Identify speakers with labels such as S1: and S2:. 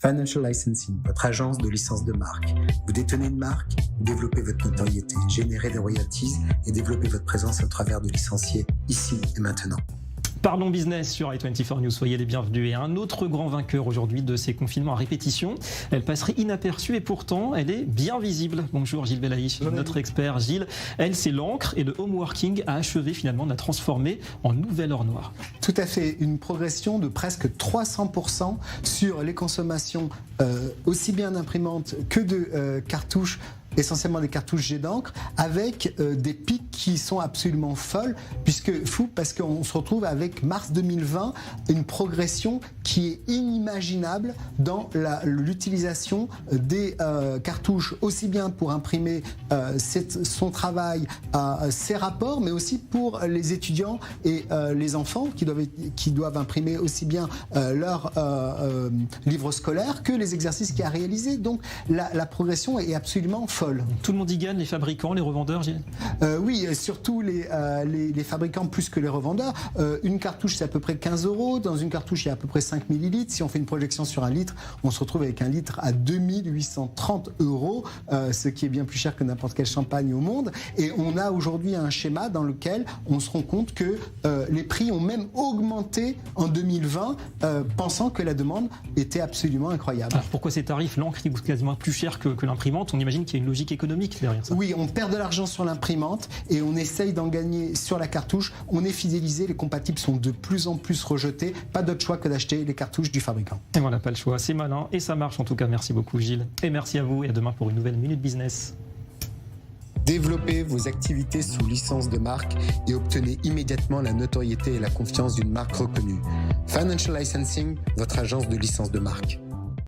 S1: Financial Licensing, votre agence de licence de marque. Vous détenez une marque, développez votre notoriété, générez des royalties et développez votre présence à travers de licenciés ici et maintenant.
S2: Parlons business sur i24 News, soyez les bienvenus. Et un autre grand vainqueur aujourd'hui de ces confinements à répétition, elle passerait inaperçue et pourtant elle est bien visible. Bonjour Gilles Belaïch, notre expert. Gilles, elle c'est l'encre et le home working a achevé finalement de la transformer en nouvelle or noire.
S1: Tout à fait, une progression de presque 300% sur les consommations aussi bien d'imprimantes que de cartouches, essentiellement des cartouches jet d'encre, avec des pics qui sont absolument folles, parce qu'on se retrouve avec mars 2020, une progression qui est inimaginable dans l'utilisation des cartouches, aussi bien pour imprimer son travail, ses rapports, mais aussi pour les étudiants et les enfants qui doivent imprimer aussi bien leurs livres scolaires que les exercices qu'il y a à réaliser. Donc la progression est absolument folle.
S2: Tout le monde y gagne, les fabricants, les revendeurs, Gilles ?
S1: Oui, surtout les fabricants plus que les revendeurs. Une cartouche, c'est à peu près 15 €. Dans une cartouche, il y a à peu près 5 millilitres. Si on fait une projection sur un litre, on se retrouve avec un litre à 2830 €, ce qui est bien plus cher que n'importe quel champagne au monde. Et on a aujourd'hui un schéma dans lequel on se rend compte que les prix ont même augmenté en 2020, pensant que la demande était absolument incroyable.
S2: Alors pourquoi ces tarifs, l'encre qui coûte quasiment plus cher que l'imprimante? On imagine qu'il y a une logique économique derrière ça.
S1: Oui, on perd de l'argent sur l'imprimante et on essaye d'en gagner sur la cartouche. On est fidélisé, les compatibles sont de plus en plus rejetés. Pas d'autre choix que d'acheter les cartouches du fabricant.
S2: Et voilà, pas le choix. C'est malin et ça marche en tout cas. Merci beaucoup Gilles. Et merci à vous et à demain pour une nouvelle Minute Business.
S1: Développez vos activités sous licence de marque et obtenez immédiatement la notoriété et la confiance d'une marque reconnue. Financial Licensing, votre agence de licence de marque.